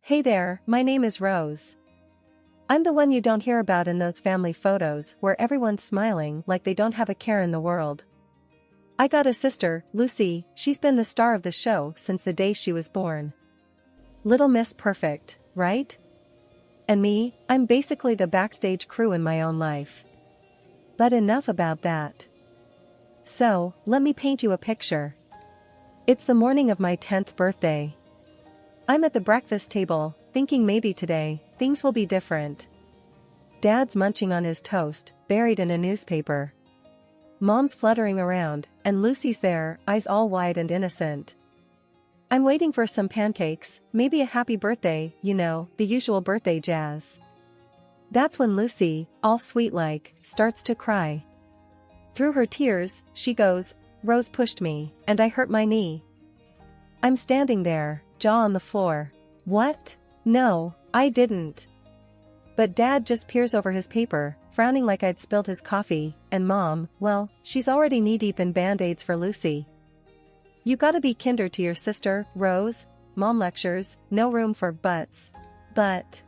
Hey there, my name is Rose. I'm the one you don't hear about in those family photos where everyone's smiling like they don't have a care in the world. I got a sister, Lucy. She's been the star of the show since the day she was born. Little Miss Perfect, right? And me, I'm basically the backstage crew in my own life. But enough about that. So, let me paint you a picture. It's the morning of my 10th birthday. I'm at the breakfast table, thinking maybe today, things will be different. Dad's munching on his toast, buried in a newspaper. Mom's fluttering around, and Lucy's there, eyes all wide and innocent. I'm waiting for some pancakes, maybe a happy birthday, you know, the usual birthday jazz. That's when Lucy, all sweet-like, starts to cry. Through her tears, she goes, "Rose pushed me, and I hurt my knee." I'm standing there, jaw on the floor. What? No, I didn't. But Dad just peers over his paper, frowning like I'd spilled his coffee, and Mom, well, she's already knee-deep in Band-Aids for Lucy. "You gotta be kinder to your sister, Rose," Mom lectures, no room for buts. But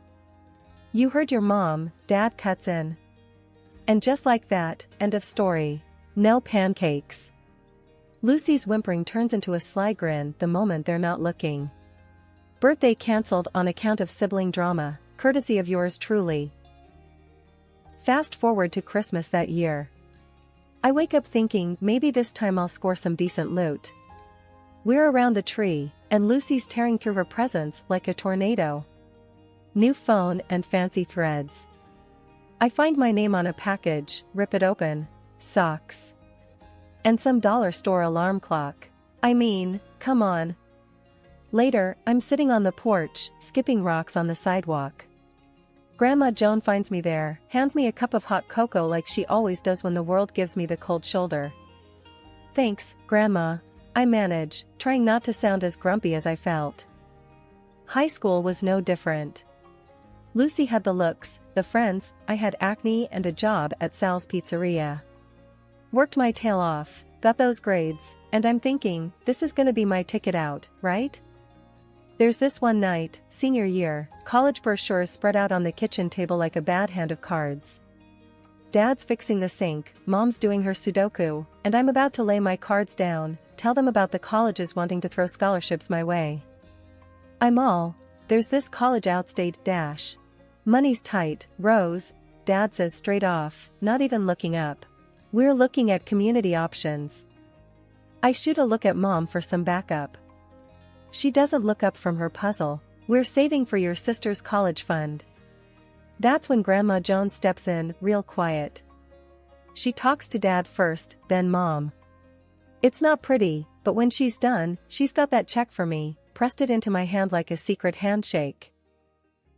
you heard your mom, Dad cuts in. And just like that, end of story. No pancakes. Lucy's whimpering turns into a sly grin the moment they're not looking. Birthday cancelled on account of sibling drama, courtesy of yours truly. Fast forward to Christmas that year. I wake up thinking maybe this time I'll score some decent loot. We're around the tree, and Lucy's tearing through her presents like a tornado. New phone and fancy threads. I find my name on a package, rip it open. Socks. And some dollar store alarm clock. I mean, come on. Later, I'm sitting on the porch, skipping rocks on the sidewalk. Grandma Joan finds me there, hands me a cup of hot cocoa like she always does when the world gives me the cold shoulder. "Thanks, Grandma," I manage, trying not to sound as grumpy as I felt. High school was no different. Lucy had the looks, the friends, I had acne and a job at Sal's Pizzeria. Worked my tail off, got those grades, and I'm thinking, this is gonna be my ticket out, right? There's this one night, senior year, college brochures spread out on the kitchen table like a bad hand of cards. Dad's fixing the sink, Mom's doing her Sudoku, and I'm about to lay my cards down, tell them about the colleges wanting to throw scholarships my way. I'm all, "There's this college outstate dash. Money's tight, Rose," Dad says straight off, not even looking up. "We're looking at community options." I shoot a look at Mom for some backup. She doesn't look up from her puzzle. "We're saving for your sister's college fund." That's when Grandma Joan steps in, real quiet. She talks to Dad first, then Mom. It's not pretty, but when she's done, she's got that check for me, pressed it into my hand like a secret handshake.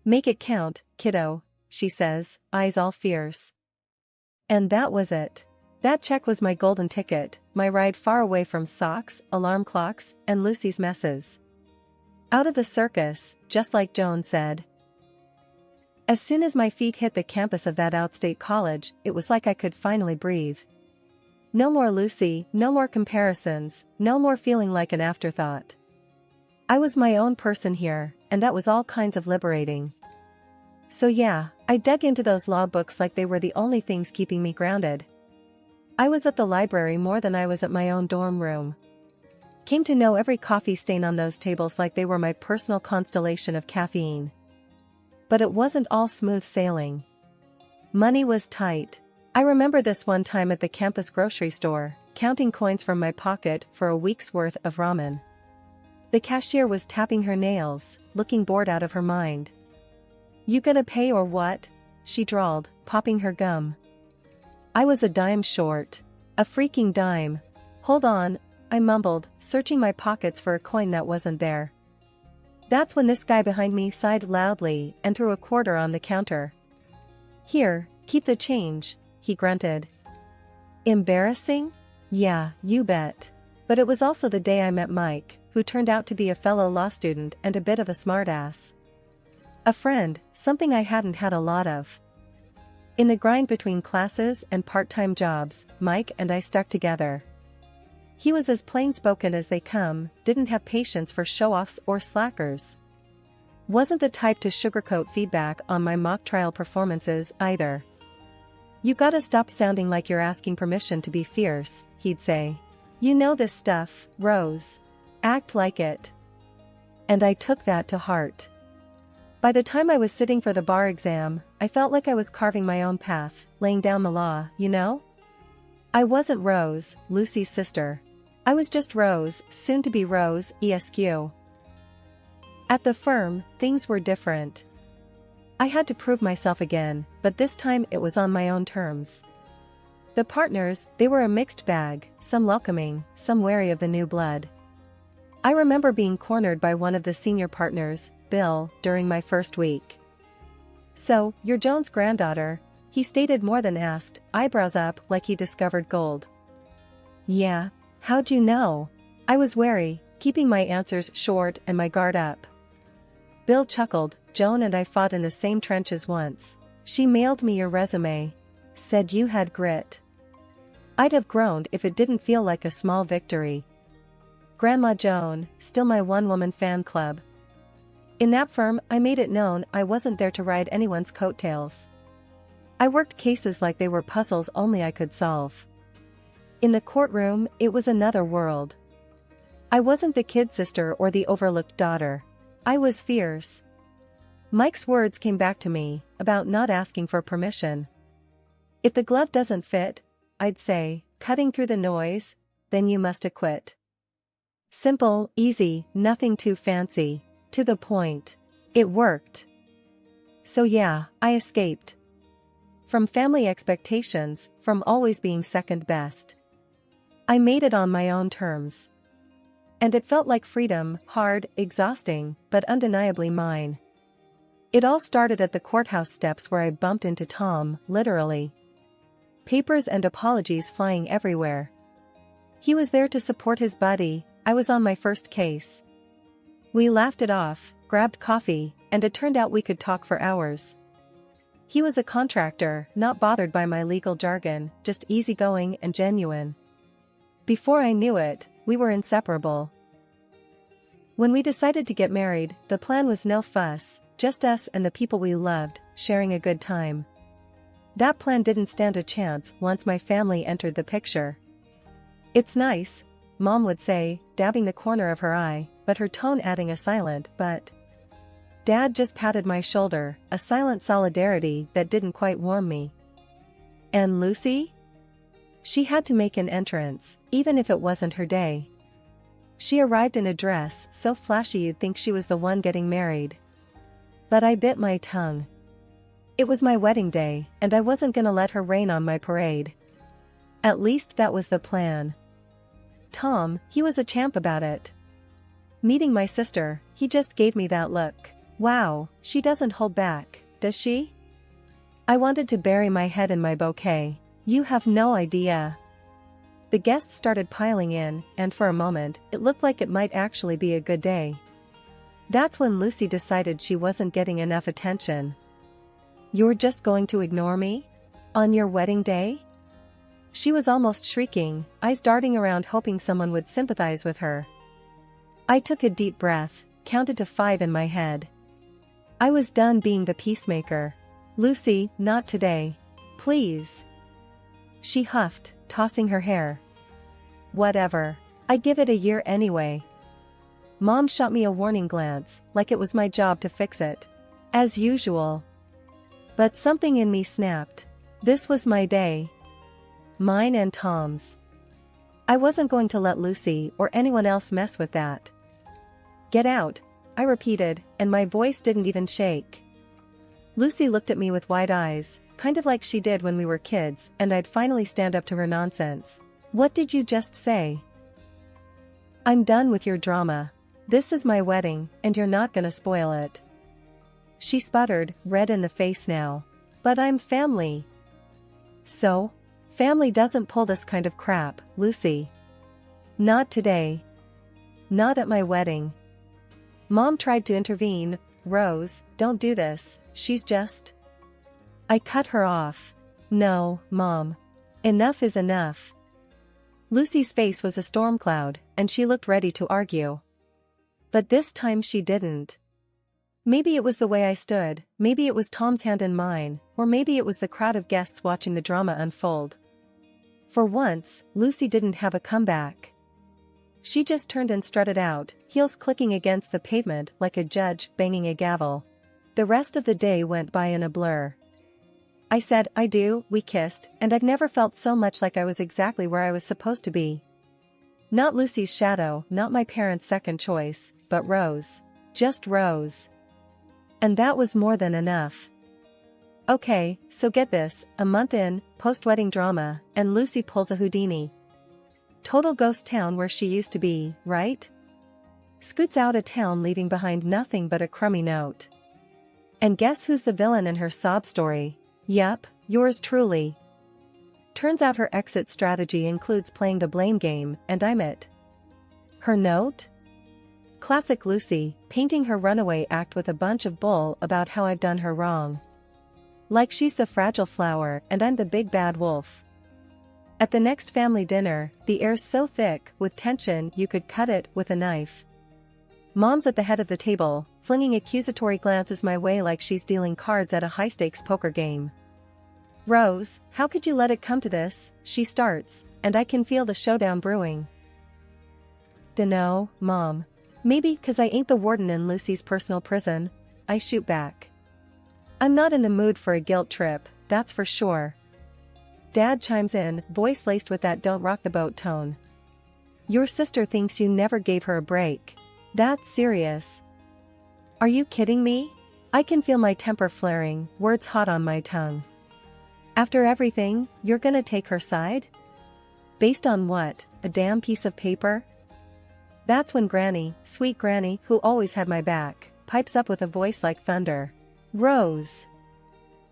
"Make it count, kiddo," she says, eyes all fierce. And that was it. That check was my golden ticket, my ride far away from socks, alarm clocks, and Lucy's messes. Out of the circus, just like Joan said. As soon as my feet hit the campus of that outstate college, it was like I could finally breathe. No more Lucy, no more comparisons, no more feeling like an afterthought. I was my own person here, and that was all kinds of liberating. So yeah, I dug into those law books like they were the only things keeping me grounded. I was at the library more than I was at my own dorm room. Came to know every coffee stain on those tables like they were my personal constellation of caffeine. But it wasn't all smooth sailing. Money was tight. I remember this one time at the campus grocery store, counting coins from my pocket for a week's worth of ramen. The cashier was tapping her nails, looking bored out of her mind. "You gonna pay or what?" she drawled, popping her gum. I was a dime short. A freaking dime. "Hold on," I mumbled, searching my pockets for a coin that wasn't there. That's when this guy behind me sighed loudly and threw a quarter on the counter. "Here, keep the change," he grunted. Embarrassing? Yeah, you bet. But it was also the day I met Mike, who turned out to be a fellow law student and a bit of a smartass. A friend, something I hadn't had a lot of. In the grind between classes and part-time jobs, Mike and I stuck together. He was as plain-spoken as they come, didn't have patience for show-offs or slackers. Wasn't the type to sugarcoat feedback on my mock trial performances either. "You gotta stop sounding like you're asking permission to be fierce," he'd say. "You know this stuff, Rose. Act like it." And I took that to heart. By the time I was sitting for the bar exam, I felt like I was carving my own path, laying down the law, you know? I wasn't Rose, Lucy's sister. I was just Rose, soon to be Rose, ESQ. At the firm, things were different. I had to prove myself again, but this time it was on my own terms. The partners, they were a mixed bag, some welcoming, some wary of the new blood. I remember being cornered by one of the senior partners, Bill, during my first week. "So, you're Joan's granddaughter," he stated more than asked, eyebrows up like he discovered gold. "Yeah, how'd you know?" I was wary, keeping my answers short and my guard up. Bill chuckled. "Joan and I fought in the same trenches once. She mailed me your resume. Said you had grit." I'd have groaned if it didn't feel like a small victory. Grandma Joan, still my one-woman fan club. In that firm, I made it known I wasn't there to ride anyone's coattails. I worked cases like they were puzzles only I could solve. In the courtroom, it was another world. I wasn't the kid sister or the overlooked daughter. I was fierce. Mike's words came back to me, about not asking for permission. "If the glove doesn't fit," I'd say, cutting through the noise, "then you must acquit." Simple, easy, nothing too fancy. To the point. It worked. So yeah, I escaped. From family expectations, from always being second best. I made it on my own terms. And it felt like freedom, hard, exhausting, but undeniably mine. It all started at the courthouse steps where I bumped into Tom, literally. Papers and apologies flying everywhere. He was there to support his buddy. I was on my first case. We laughed it off, grabbed coffee, and it turned out we could talk for hours. He was a contractor, not bothered by my legal jargon, just easygoing and genuine. Before I knew it, we were inseparable. When we decided to get married, the plan was no fuss, just us and the people we loved, sharing a good time. That plan didn't stand a chance once my family entered the picture. "It's nice," Mom would say, dabbing the corner of her eye, but her tone adding a silent "but." Dad just patted my shoulder, a silent solidarity that didn't quite warm me. And Lucy? She had to make an entrance, even if it wasn't her day. She arrived in a dress so flashy you'd think she was the one getting married. But I bit my tongue. It was my wedding day, and I wasn't gonna let her rain on my parade. At least that was the plan. Tom, he was a champ about it. Meeting my sister, he just gave me that look. Wow, she doesn't hold back, does she? I wanted to bury my head in my bouquet. You have no idea. The guests started piling in, and for a moment, it looked like it might actually be a good day. That's when Lucy decided she wasn't getting enough attention. "You're just going to ignore me? On your wedding day?" She was almost shrieking, eyes darting around hoping someone would sympathize with her. I took a deep breath, counted to 5 in my head. I was done being the peacemaker. "Lucy, not today. Please." She huffed, tossing her hair. "Whatever. I give it a year anyway." Mom shot me a warning glance, like it was my job to fix it. As usual. But something in me snapped. This was my day. Mine and Tom's. I wasn't going to let Lucy or anyone else mess with that. "Get out," I repeated, and my voice didn't even shake. Lucy looked at me with wide eyes, kind of like she did when we were kids and I'd finally stand up to her nonsense. "What did you just say?" "I'm done with your drama. This is my wedding, and you're not gonna spoil it." She sputtered, red in the face now. "But I'm family." "So? Family doesn't pull this kind of crap, Lucy. Not today. Not at my wedding." Mom tried to intervene. "Rose, don't do this, she's just..." I cut her off. "No, Mom. Enough is enough." Lucy's face was a storm cloud, and she looked ready to argue. But this time she didn't. Maybe it was the way I stood, maybe it was Tom's hand in mine, or maybe it was the crowd of guests watching the drama unfold. For once, Lucy didn't have a comeback. She just turned and strutted out, heels clicking against the pavement like a judge banging a gavel. The rest of the day went by in a blur. I said, I do, we kissed, and I've never felt so much like I was exactly where I was supposed to be. Not Lucy's shadow, not my parents' second choice, but Rose. Just Rose. And that was more than enough. Okay, so get this, a month in, post-wedding drama, and Lucy pulls a Houdini. Total ghost town where she used to be, right? Scoots out of town leaving behind nothing but a crummy note. And guess who's the villain in her sob story? Yup, yours truly. Turns out her exit strategy includes playing the blame game, and I'm it. Her note? Classic Lucy, painting her runaway act with a bunch of bull about how I've done her wrong. Like she's the fragile flower and I'm the big bad wolf. At the next family dinner, the air's so thick with tension you could cut it with a knife. Mom's at the head of the table, flinging accusatory glances my way like she's dealing cards at a high-stakes poker game. Rose, how could you let it come to this? She starts, and I can feel the showdown brewing. Dunno, Mom. Maybe 'cause I ain't the warden in Lucy's personal prison, I shoot back. I'm not in the mood for a guilt trip, that's for sure. Dad chimes in, voice laced with that don't rock the boat tone. Your sister thinks you never gave her a break. That's serious. Are you kidding me? I can feel my temper flaring, words hot on my tongue. After everything, you're gonna take her side? Based on what, a damn piece of paper? That's when Granny, sweet Granny, who always had my back, pipes up with a voice like thunder. Rose.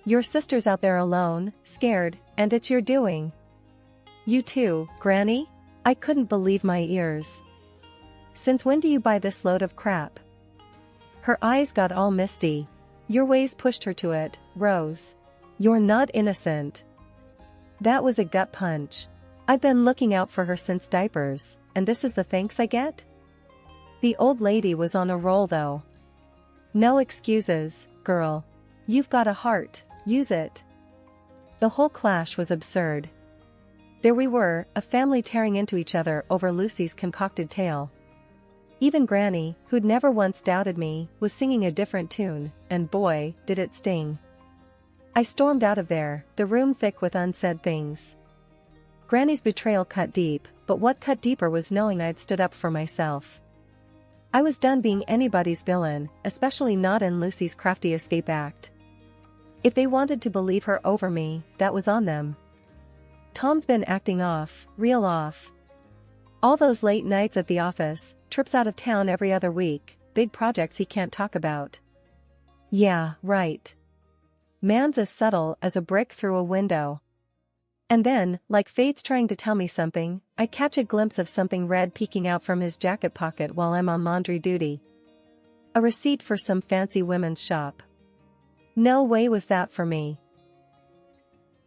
Your sister's out there alone, scared, and it's your doing. You too, Granny? I couldn't believe my ears. Since when do you buy this load of crap? Her eyes got all misty. Your ways pushed her to it, Rose. You're not innocent. That was a gut punch. I've been looking out for her since diapers, and this is the thanks I get? The old lady was on a roll though. No excuses, girl. You've got a heart, use it. The whole clash was absurd. There we were, a family tearing into each other over Lucy's concocted tale. Even Granny, who'd never once doubted me, was singing a different tune, and boy, did it sting. I stormed out of there, the room thick with unsaid things. Granny's betrayal cut deep, but what cut deeper was knowing I'd stood up for myself. I was done being anybody's villain, especially not in Lucy's crafty escape act. If they wanted to believe her over me, that was on them. Tom's been acting off, real off. All those late nights at the office, trips out of town every other week, big projects he can't talk about. Yeah, right. Man's as subtle as a brick through a window. And then, like fate's trying to tell me something, I catch a glimpse of something red peeking out from his jacket pocket while I'm on laundry duty. A receipt for some fancy women's shop. No way was that for me.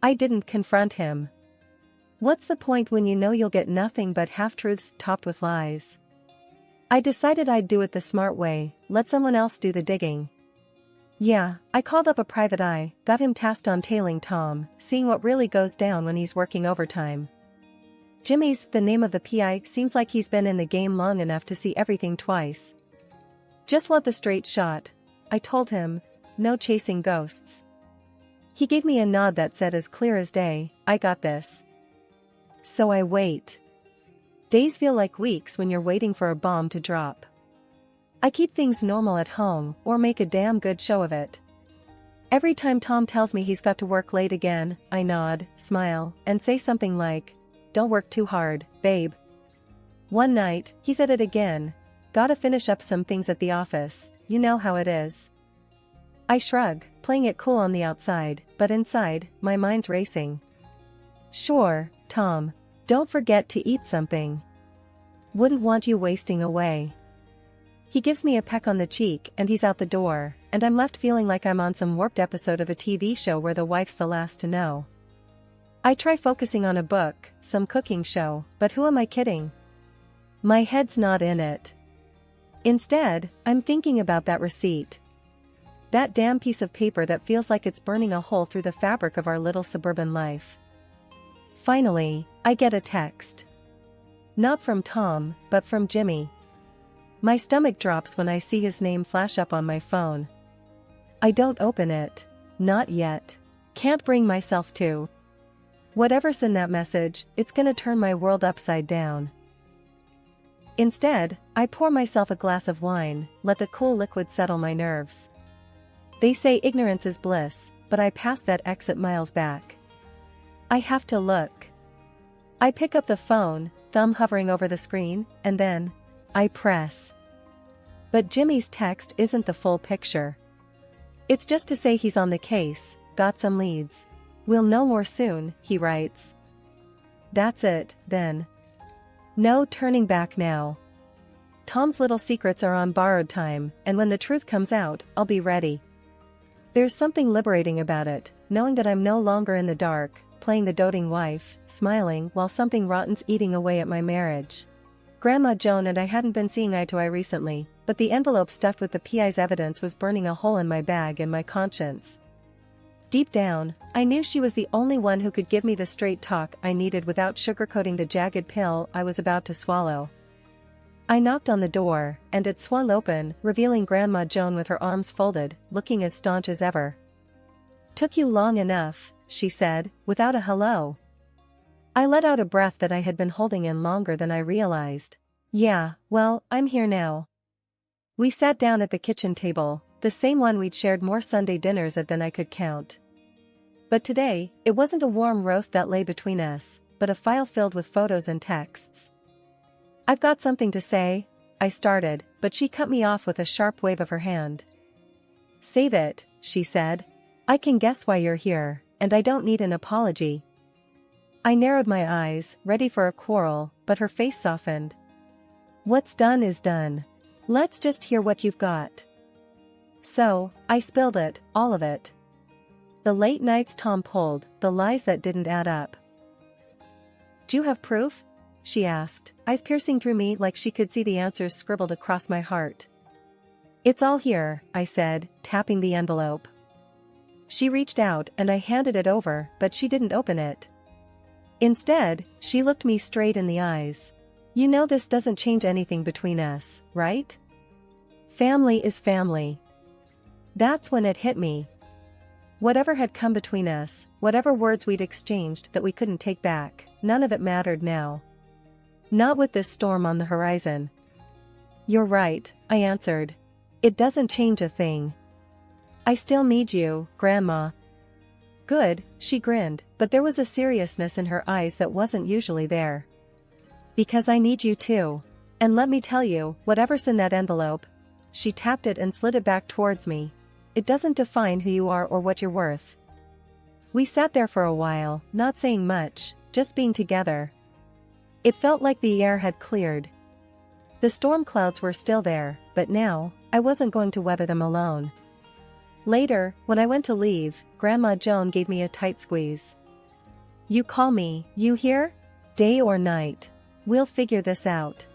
I didn't confront him. What's the point when you know you'll get nothing but half-truths topped with lies? I decided I'd do it the smart way, let someone else do the digging. Yeah, I called up a private eye, got him tasked on tailing Tom, seeing what really goes down when he's working overtime. Jimmy's the name of the PI, seems like he's been in the game long enough to see everything twice. Just want the straight shot, I told him, no chasing ghosts. He gave me a nod that said as clear as day, I got this. So I wait. Days feel like weeks when you're waiting for a bomb to drop. I keep things normal at home, or make a damn good show of it. Every time Tom tells me he's got to work late again, I nod, smile, and say something like, don't work too hard, babe. One night, he said it again, gotta finish up some things at the office, you know how it is. I shrug, playing it cool on the outside, but inside, my mind's racing. Sure, Tom. Don't forget to eat something. Wouldn't want you wasting away. He gives me a peck on the cheek and he's out the door, and I'm left feeling like I'm on some warped episode of a TV show where the wife's the last to know. I try focusing on a book, some cooking show, but who am I kidding? My head's not in it. Instead, I'm thinking about that receipt. That damn piece of paper that feels like it's burning a hole through the fabric of our little suburban life. Finally, I get a text. Not from Tom, but from Jimmy. My stomach drops when I see his name flash up on my phone. I don't open it. Not yet. Can't bring myself to. Whatever's in that message, it's gonna turn my world upside down. Instead, I pour myself a glass of wine, let the cool liquid settle my nerves. They say ignorance is bliss, but I passed that exit miles back. I have to look. I pick up the phone, thumb hovering over the screen, and then I press. But Jimmy's text isn't the full picture. It's just to say he's on the case, got some leads. We'll know more soon, he writes. That's it, then. No turning back now. Tom's little secrets are on borrowed time, and when the truth comes out, I'll be ready. There's something liberating about it, knowing that I'm no longer in the dark, playing the doting wife, smiling while something rotten's eating away at my marriage. Grandma Joan and I hadn't been seeing eye to eye recently, but the envelope stuffed with the PI's evidence was burning a hole in my bag and my conscience. Deep down, I knew she was the only one who could give me the straight talk I needed without sugarcoating the jagged pill I was about to swallow. I knocked on the door, and it swung open, revealing Grandma Joan with her arms folded, looking as staunch as ever. "Took you long enough," she said, without a hello. I let out a breath that I had been holding in longer than I realized. "Yeah, well, I'm here now." We sat down at the kitchen table, the same one we'd shared more Sunday dinners at than I could count. But today, it wasn't a warm roast that lay between us, but a file filled with photos and texts. "I've got something to say," I started, but she cut me off with a sharp wave of her hand. "Save it," she said. "I can guess why you're here, and I don't need an apology." I narrowed my eyes, ready for a quarrel, but her face softened. "What's done is done. Let's just hear what you've got." So, I spilled it, all of it. The late nights Tom pulled, the lies that didn't add up. "Do you have proof?" she asked, eyes piercing through me like she could see the answers scribbled across my heart. "It's all here," I said, tapping the envelope. She reached out and I handed it over, but she didn't open it. Instead, she looked me straight in the eyes. "You know this doesn't change anything between us, right? Family is family." That's when it hit me. Whatever had come between us, whatever words we'd exchanged that we couldn't take back, none of it mattered now. Not with this storm on the horizon. "You're right," I answered. "It doesn't change a thing. I still need you, Grandma." "Good," she grinned, but there was a seriousness in her eyes that wasn't usually there. "Because I need you too. And let me tell you, whatever's in that envelope," she tapped it and slid it back towards me, "it doesn't define who you are or what you're worth." We sat there for a while, not saying much, just being together. It felt like the air had cleared. The storm clouds were still there, but now, I wasn't going to weather them alone. Later, when I went to leave, Grandma Joan gave me a tight squeeze. "You call me, you hear? Day or night. We'll figure this out."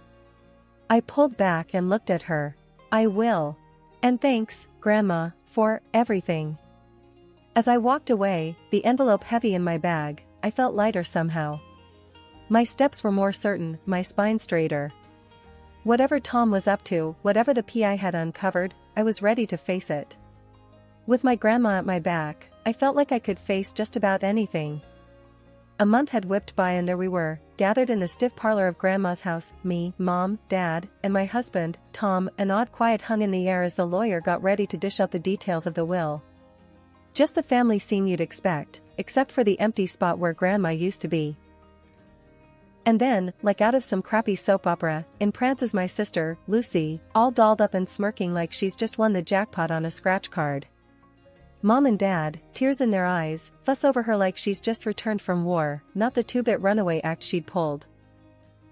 I pulled back and looked at her. "I will. And thanks, Grandma, for everything." As I walked away, the envelope heavy in my bag, I felt lighter somehow. My steps were more certain, my spine straighter. Whatever Tom was up to, whatever the PI had uncovered, I was ready to face it. With my grandma at my back, I felt like I could face just about anything. A month had whipped by and there we were, gathered in the stiff parlor of Grandma's house, me, Mom, Dad, and my husband, Tom. An odd quiet hung in the air as the lawyer got ready to dish out the details of the will. Just the family scene you'd expect, except for the empty spot where Grandma used to be. And then, like out of some crappy soap opera, in prances my sister, Lucy, all dolled up and smirking like she's just won the jackpot on a scratch card. Mom and Dad, tears in their eyes, fuss over her like she's just returned from war, not the two-bit runaway act she'd pulled.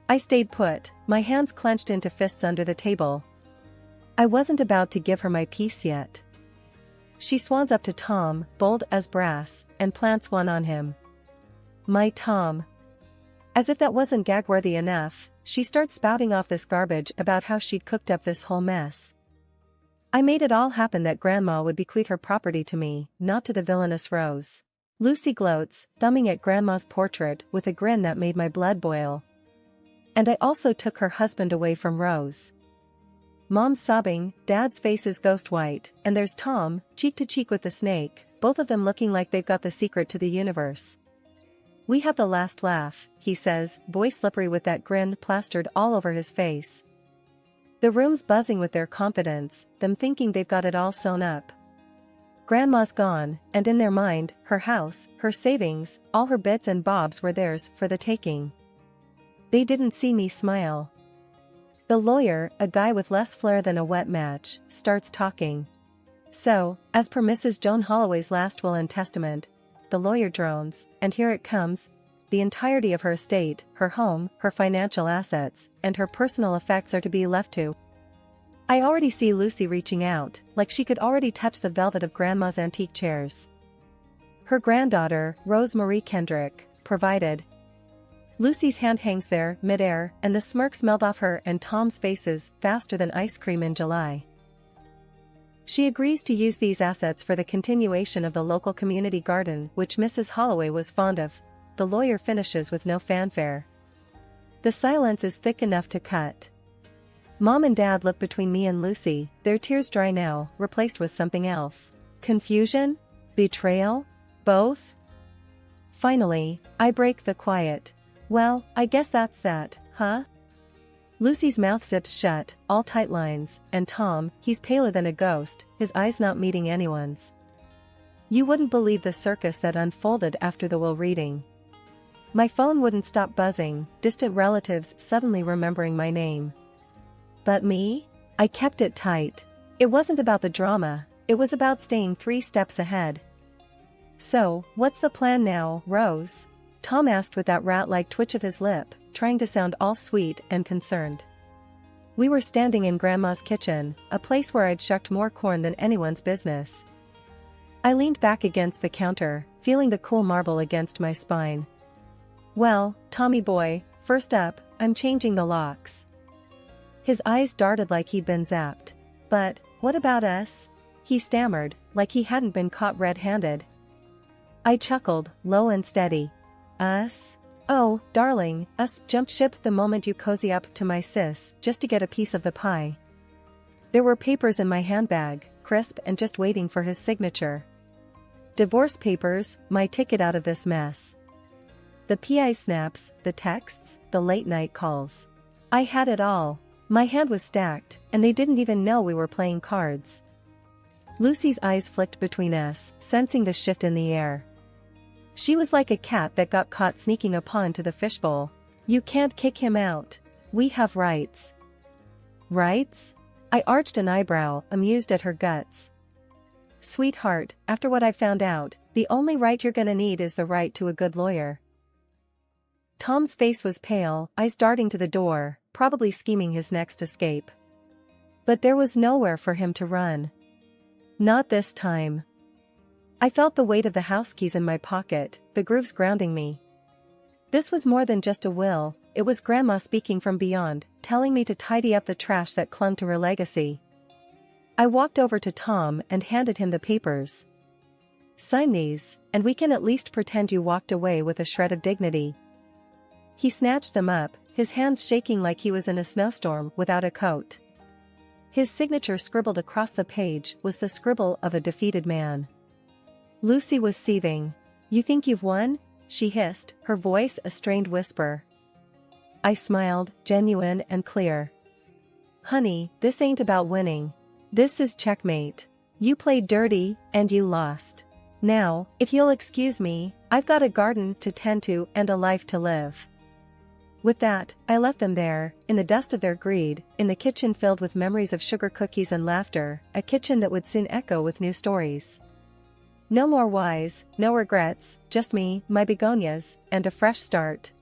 I stayed put, my hands clenched into fists under the table. I wasn't about to give her my piece yet. She swans up to Tom, bold as brass, and plants one on him. My Tom. As if that wasn't gag-worthy enough, she starts spouting off this garbage about how she'd cooked up this whole mess. I made it all happen that Grandma would bequeath her property to me, not to the villainous Rose. Lucy gloats, thumbing at Grandma's portrait with a grin that made my blood boil. And I also took her husband away from Rose. Mom's sobbing, Dad's face is ghost white, and there's Tom, cheek to cheek with the snake, both of them looking like they've got the secret to the universe. We have the last laugh, he says, voice slippery with that grin plastered all over his face. The room's buzzing with their confidence, them thinking they've got it all sewn up. Grandma's gone, and in their mind, her house, her savings, all her bits and bobs were theirs for the taking. They didn't see me smile. The lawyer, a guy with less flair than a wet match, starts talking. So, as per Mrs. Joan Holloway's last will and testament, the lawyer drones, and here it comes, the entirety of her estate, her home, her financial assets, and her personal effects are to be left to. I already see Lucy reaching out, like she could already touch the velvet of Grandma's antique chairs. Her granddaughter, Rose Marie Kendrick, provided. Lucy's hand hangs there, midair, and the smirks melt off her and Tom's faces faster than ice cream in July. She agrees to use these assets for the continuation of the local community garden which Mrs. Holloway was fond of. The lawyer finishes with no fanfare. The silence is thick enough to cut. Mom and Dad look between me and Lucy, their tears dry now, replaced with something else. Confusion? Betrayal? Both? Finally, I break the quiet. Well, I guess that's that, huh? Lucy's mouth zips shut, all tight lines, and Tom, he's paler than a ghost, his eyes not meeting anyone's. You wouldn't believe the circus that unfolded after the will reading. My phone wouldn't stop buzzing, distant relatives suddenly remembering my name. But me? I kept it tight. It wasn't about the drama, it was about staying 3 steps ahead. So, what's the plan now, Rose? Tom asked with that rat-like twitch of his lip, trying to sound all sweet and concerned. We were standing in Grandma's kitchen, a place where I'd shucked more corn than anyone's business. I leaned back against the counter, feeling the cool marble against my spine. Well, Tommy boy, first up, I'm changing the locks. His eyes darted like he'd been zapped. But, what about us? He stammered, like he hadn't been caught red-handed. I chuckled, low and steady. Us? Oh, darling, us jumped ship the moment you cozy up to my sis, just to get a piece of the pie. There were papers in my handbag, crisp and just waiting for his signature. Divorce papers, my ticket out of this mess. The PI snaps, the texts, the late-night calls. I had it all. My hand was stacked, and they didn't even know we were playing cards. Lucy's eyes flicked between us, sensing the shift in the air. She was like a cat that got caught sneaking a paw into the fishbowl. You can't kick him out. We have rights. Rights? I arched an eyebrow, amused at her guts. Sweetheart, after what I've found out, the only right you're gonna need is the right to a good lawyer. Tom's face was pale, eyes darting to the door, probably scheming his next escape. But there was nowhere for him to run. Not this time. I felt the weight of the house keys in my pocket, the grooves grounding me. This was more than just a will, it was Grandma speaking from beyond, telling me to tidy up the trash that clung to her legacy. I walked over to Tom and handed him the papers. Sign these, and we can at least pretend you walked away with a shred of dignity. He snatched them up, his hands shaking like he was in a snowstorm without a coat. His signature scribbled across the page was the scribble of a defeated man. Lucy was seething. You think you've won? She hissed, her voice a strained whisper. I smiled, genuine and clear. Honey, this ain't about winning. This is checkmate. You played dirty, and you lost. Now, if you'll excuse me, I've got a garden to tend to and a life to live. With that, I left them there, in the dust of their greed, in the kitchen filled with memories of sugar cookies and laughter, a kitchen that would soon echo with new stories. No more whys, no regrets, just me, my begonias, and a fresh start.